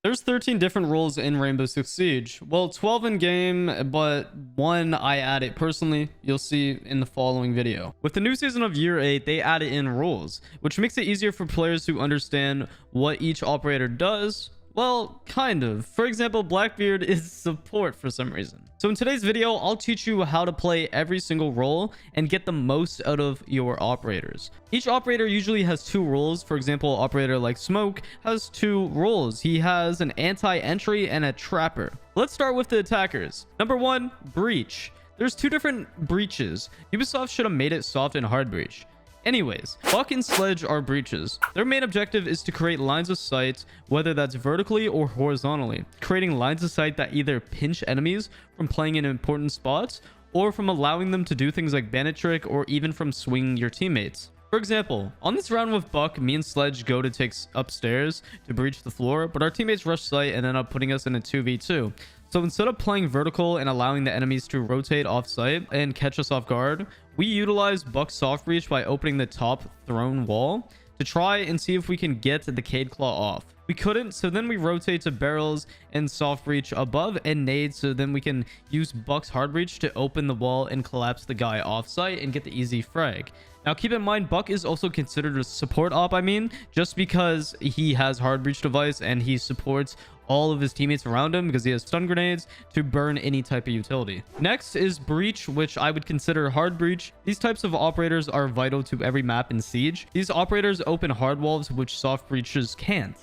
There's 13 different roles in Rainbow Six Siege. Well, 12 in game, but one I added personally. You'll see in the following video. With the new season of Year 8, they added in roles, which makes it easier for players to understand what each operator does. Well, kind of. For example, Blackbeard is support for some reason. So in today's video, I'll teach you how to play every single role and get the most out of your operators. Each operator usually has two roles. For example, operator like Smoke has two roles. He has an anti-entry and a trapper. Let's start with the attackers. Number 1, Breach. There's two different breaches. Ubisoft should have made it soft and hard breach. Anyways, Buck and Sledge are breaches. Their main objective is to create lines of sight, whether that's vertically or horizontally, creating lines of sight that either pinch enemies from playing in important spots or from allowing them to do things like bandit trick or even from swinging your teammates. For example, on this round with Buck, me and Sledge go to take upstairs to breach the floor, but our teammates rush sight and end up putting us in a 2v2. So instead of playing vertical and allowing the enemies to rotate off site and catch us off guard, we utilize Buck's soft breach by opening the top thrown wall to try and see if we can get the Cade Claw off. We couldn't, so then we rotate to barrels and soft breach above and nade, so then we can use Buck's hard breach to open the wall and collapse the guy off site and get the easy frag. Now keep in mind, Buck is also considered a support op, just because he has hard breach device and he supports all of his teammates around him because he has stun grenades to burn any type of utility. Next is Breach, which I would consider hard breach. These types of operators are vital to every map in Siege. These operators open hard walls, which soft breaches can't.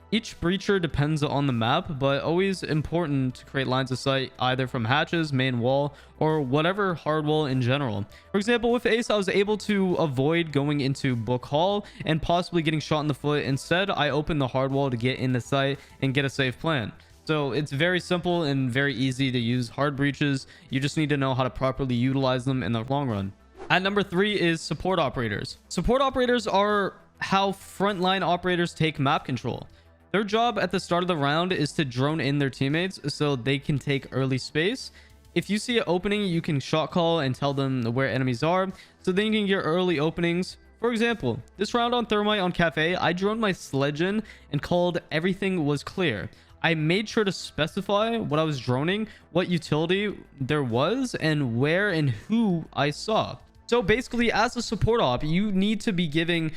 Each breacher depends on the map, but always important to create lines of sight either from hatches, main wall, or whatever hard wall in general. For example, with Ace, I was able to avoid going into Book Hall and possibly getting shot in the foot. Instead, I opened the hard wall to get in the sight and get a safe plan. So it's very simple and very easy to use hard breaches. You just need to know how to properly utilize them in the long run. At number 3 is support operators. Support operators are how frontline operators take map control. Their job at the start of the round is to drone in their teammates so they can take early space. If you see an opening, you can shot call and tell them where enemies are, so then you can get early openings. For example, this round on Thermite on Cafe, I droned my Sledge in and called everything was clear. I made sure to specify what I was droning, what utility there was, and where and who I saw. So basically, as a support op, you need to be giving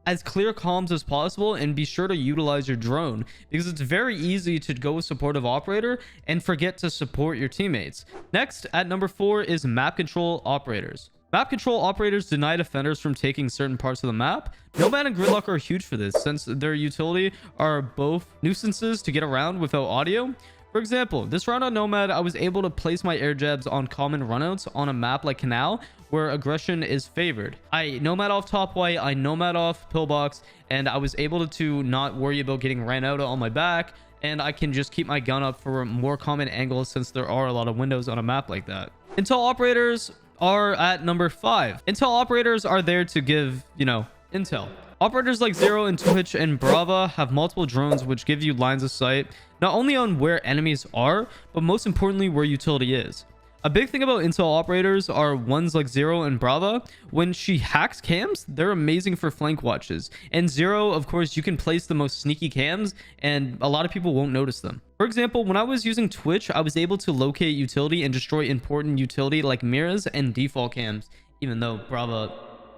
as clear comms as possible and be sure to utilize your drone, because it's very easy to go with supportive operator and forget to support your teammates. Next, at number 4 is map control operators. Map control operators deny defenders from taking certain parts of the map. Nomad and Gridlock are huge for this, since their utility are both nuisances to get around without audio. For example, this round on Nomad, I was able to place my air jabs on common runouts on a map like Canal, where aggression is favored. I Nomad off top white, I Nomad off pillbox, and I was able to not worry about getting ran out on my back, and I can just keep my gun up for more common angles since there are a lot of windows on a map like that. Intel operators are at number 5. Intel operators are there to give, intel. Operators like Zero and Twitch and Brava have multiple drones which give you lines of sight, not only on where enemies are, but most importantly where utility is. A big thing about intel operators are ones like Zero and Brava. When she hacks cams, they're amazing for flank watches. And Zero, of course, you can place the most sneaky cams and a lot of people won't notice them. For example, when I was using Twitch, I was able to locate utility and destroy important utility like mirrors and default cams, even though Brava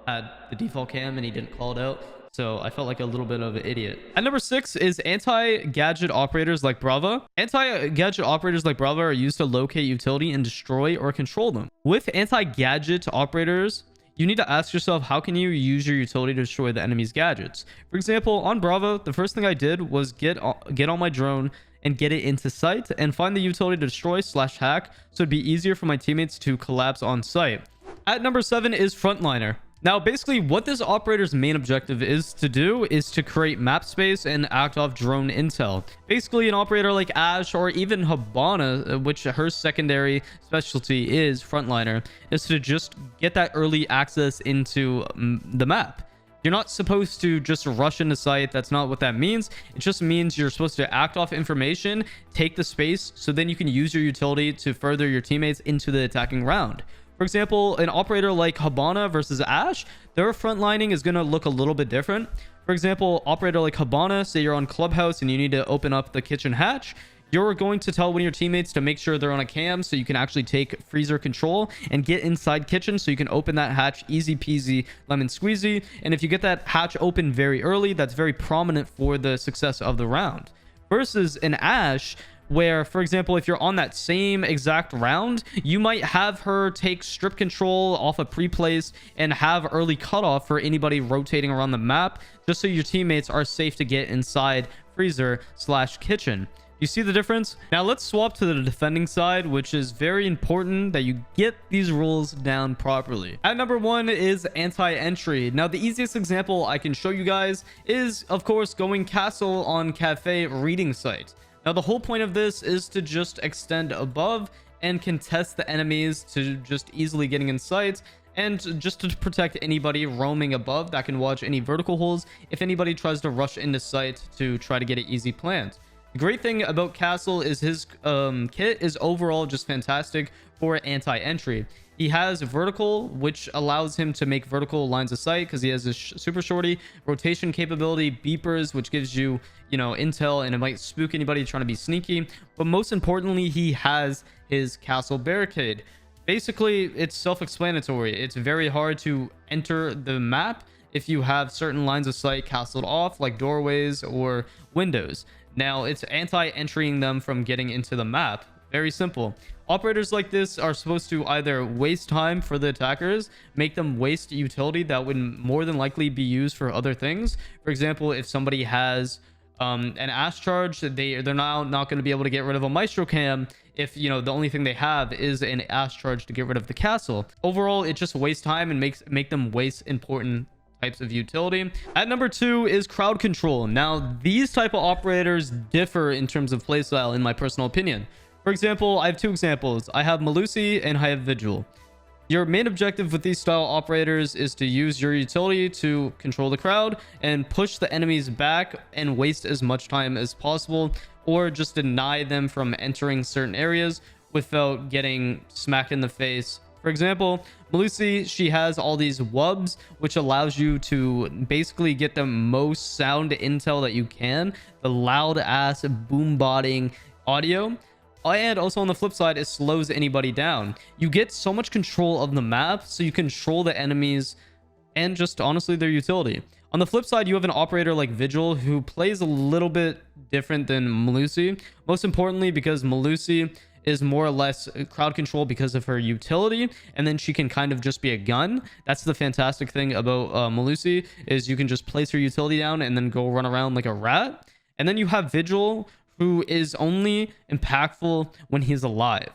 had the default cam and he didn't call it out. So I felt like a little bit of an idiot. At number 6 is anti-gadget operators like Brava. Anti-gadget operators like Brava are used to locate utility and destroy or control them. With anti-gadget operators, you need to ask yourself, how can you use your utility to destroy the enemy's gadgets? For example, on Brava, the first thing I did was get on my drone and get it into sight and find the utility to destroy/hack, so it'd be easier for my teammates to collapse on sight. At number 7 is frontliner. Now, basically, what this operator's main objective is to do is to create map space and act off drone intel. Basically, an operator like Ash or even Habana, which her secondary specialty is frontliner, is to just get that early access into the map. You're not supposed to just rush into sight. That's not what that means. It just means you're supposed to act off information, take the space, so then you can use your utility to further your teammates into the attacking round. For example, an operator like Habana versus Ash, their frontlining is going to look a little bit different. For example, operator like Habana, say you're on Clubhouse and you need to open up the kitchen hatch, you're going to tell one of your teammates to make sure they're on a cam so you can actually take freezer control and get inside kitchen so you can open that hatch easy peasy lemon squeezy. And if you get that hatch open very early, that's very prominent for the success of the round. Versus an Ashe, where, for example, if you're on that same exact round, you might have her take strip control off a pre-place and have early cutoff for anybody rotating around the map, just so your teammates are safe to get inside freezer / kitchen. You see the difference? Now let's swap to the defending side, which is very important that you get these rules down properly. At number 1 is anti-entry. Now the easiest example I can show you guys is, of course, going castle on cafe reading site. Now the whole point of this is to just extend above and contest the enemies to just easily getting in sight, and just to protect anybody roaming above that can watch any vertical holes if anybody tries to rush into sight to try to get an easy plant. The great thing about Castle is his kit is overall just fantastic for anti-entry. He has vertical, which allows him to make vertical lines of sight because he has this super shorty rotation capability, beepers, which gives you, intel, and it might spook anybody trying to be sneaky. But most importantly, he has his castle barricade. Basically, it's self-explanatory. It's very hard to enter the map if you have certain lines of sight castled off, like doorways or windows. Now, it's anti-entering them from getting into the map. Very simple. Operators like this are supposed to either waste time for the attackers, make them waste utility that would more than likely be used for other things. For example, if somebody has an Ashe charge, they're now not going to be able to get rid of a Maestro Cam if, the only thing they have is an Ashe charge to get rid of the castle. Overall, it just wastes time and make them waste important types of utility. At number 2 is crowd control. Now, these type of operators differ in terms of playstyle, in my personal opinion. For example, I have 2 examples. I have Malusi and I have Vigil. Your main objective with these style operators is to use your utility to control the crowd and push the enemies back and waste as much time as possible, or just deny them from entering certain areas without getting smacked in the face. For example, Malusi, she has all these wubs, which allows you to basically get the most sound intel that you can, the loud ass boom botting audio. And also on the flip side, it slows anybody down. You get so much control of the map, so you control the enemies and just honestly their utility. On the flip side, you have an operator like Vigil who plays a little bit different than Malusi. Most importantly, because Malusi is more or less crowd control because of her utility, and then she can kind of just be a gun. That's the fantastic thing about Malusi, is you can just place her utility down and then go run around like a rat. And then you have Vigil, who is only impactful when he's alive.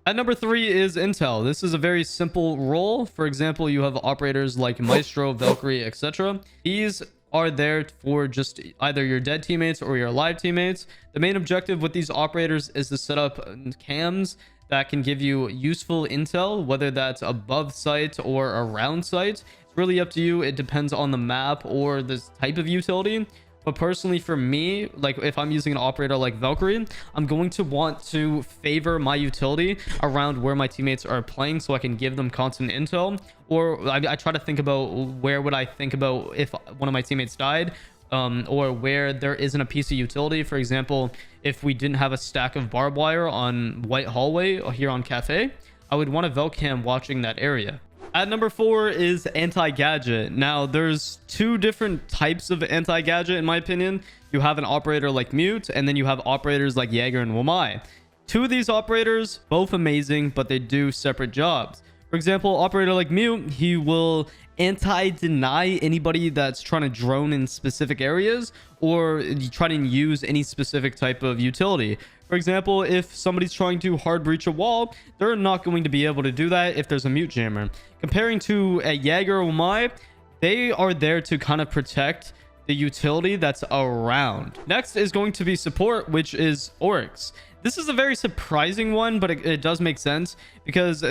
At number 3 is intel. This is a very simple role. For example, you have operators like Maestro, Valkyrie, etc. These are there for just either your dead teammates or your alive teammates. The main objective with these operators is to set up cams that can give you useful intel, whether that's above site or around site. It's really up to you. It depends on the map or the type of utility. But personally, for me, like if I'm using an operator like Valkyrie, I'm going to want to favor my utility around where my teammates are playing so I can give them constant intel. Or I try to think about where would I think about if one of my teammates died, or where there isn't a piece of utility. For example, if we didn't have a stack of barbed wire on White Hallway or here on Cafe, I would want a Velcam watching that area. At number 4 is anti-gadget. Now, there's 2 different types of anti-gadget, in my opinion. You have an operator like Mute, and then you have operators like Jaeger and Wamai. 2 of these operators, both amazing, but they do separate jobs. For example, operator like Mute, he will anti-deny anybody that's trying to drone in specific areas or try to use any specific type of utility. For example, if somebody's trying to hard breach a wall, they're not going to be able to do that if there's a mute jammer. Comparing to a Jaeger or Wamai, they are there to kind of protect the utility that's around. Next is going to be support, which is Oryx. This is a very surprising one, but it does make sense because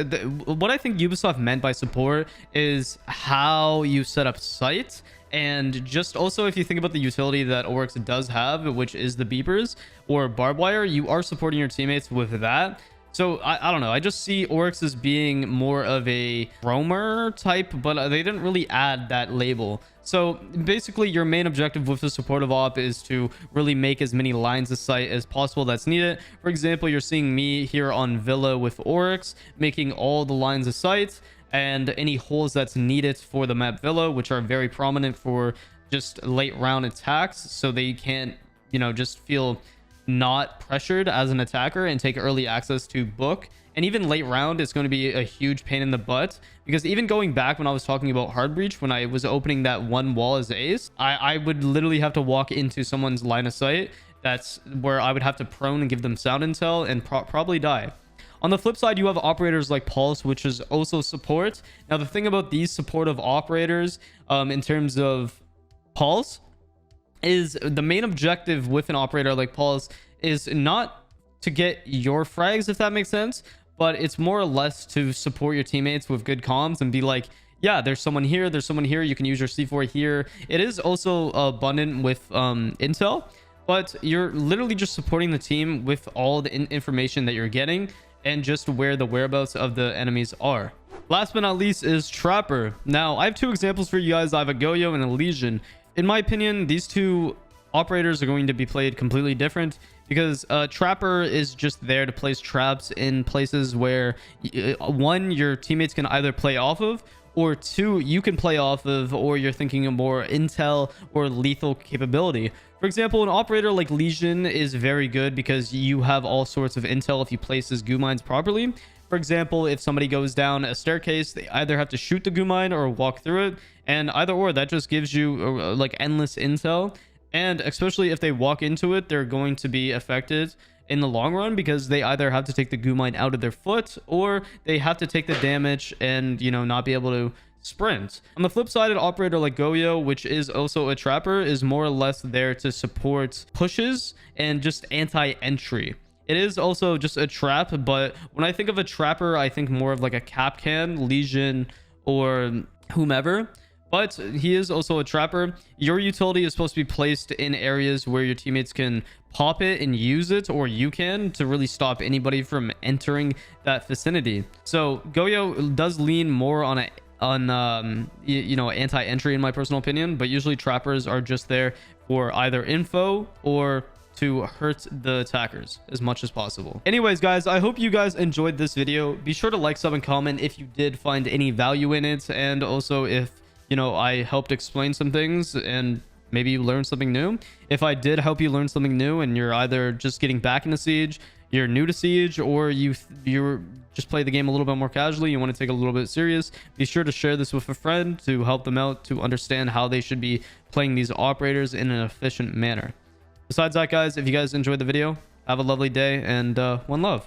what I think Ubisoft meant by support is how you set up sites. And just also, if you think about the utility that Oryx does have, which is the beepers or barbed wire, you are supporting your teammates with that. So I don't know. I just see Oryx as being more of a roamer type, but they didn't really add that label. So basically, your main objective with the supportive op is to really make as many lines of sight as possible that's needed. For example, you're seeing me here on Villa with Oryx, making all the lines of sight and any holes that's needed for the map Villa, which are very prominent for just late round attacks, so they can't, you know, just feel not pressured as an attacker and take early access to book. And even late round is going to be a huge pain in the butt, because even going back when I was talking about hard breach, when I was opening that one wall as ace, I would literally have to walk into someone's line of sight. That's where I would have to prone and give them sound intel and probably die. On the flip side, you have operators like Pulse, which is also support. Now, the thing about these supportive operators, in terms of Pulse, is the main objective with an operator like Pulse is not to get your frags, if that makes sense, but it's more or less to support your teammates with good comms and be like, yeah, there's someone here, you can use your C4 here. It is also abundant with intel, but you're literally just supporting the team with all the information that you're getting and just where the whereabouts of the enemies are. Last but not least is Trapper. Now, I have two examples for you guys. I have a Goyo and a Legion. In my opinion, these two operators are going to be played completely different, because Trapper is just there to place traps in places where one, your teammates can either play off of, or two, you can play off of, or you're thinking of more intel or lethal capability. For example, an operator like Legion is very good because you have all sorts of intel if you place his goo mines properly. For example, if somebody goes down a staircase, they either have to shoot the goo mine or walk through it, and either or, that just gives you like endless intel. And especially if they walk into it, they're going to be affected in the long run, because they either have to take the goo mine out of their foot, or they have to take the damage and, you know, not be able to sprint. On the flip side, an operator like Goyo, which is also a trapper, is more or less there to support pushes and just anti-entry. It is also just a trap, but when I think of a trapper, I think more of like a Capcan, Legion, or whomever. But he is also a trapper. Your utility is supposed to be placed in areas where your teammates can pop it and use it, or you can, to really stop anybody from entering that vicinity. So Goyo does lean more on you know, anti-entry in my personal opinion, but usually trappers are just there for either info or to hurt the attackers as much as possible. Anyways, guys, I hope you guys enjoyed this video. Be sure to like, sub, and comment if you did find any value in it, and also if, you know, I helped explain some things and maybe you learned something new. If I did help you learn something new and you're either just getting back into Siege, you're new to Siege, or you're just play the game a little bit more casually, you want to take it a little bit serious, be sure to share this with a friend to help them out to understand how they should be playing these operators in an efficient manner. Besides that, guys, if you guys enjoyed the video, have a lovely day, and one love.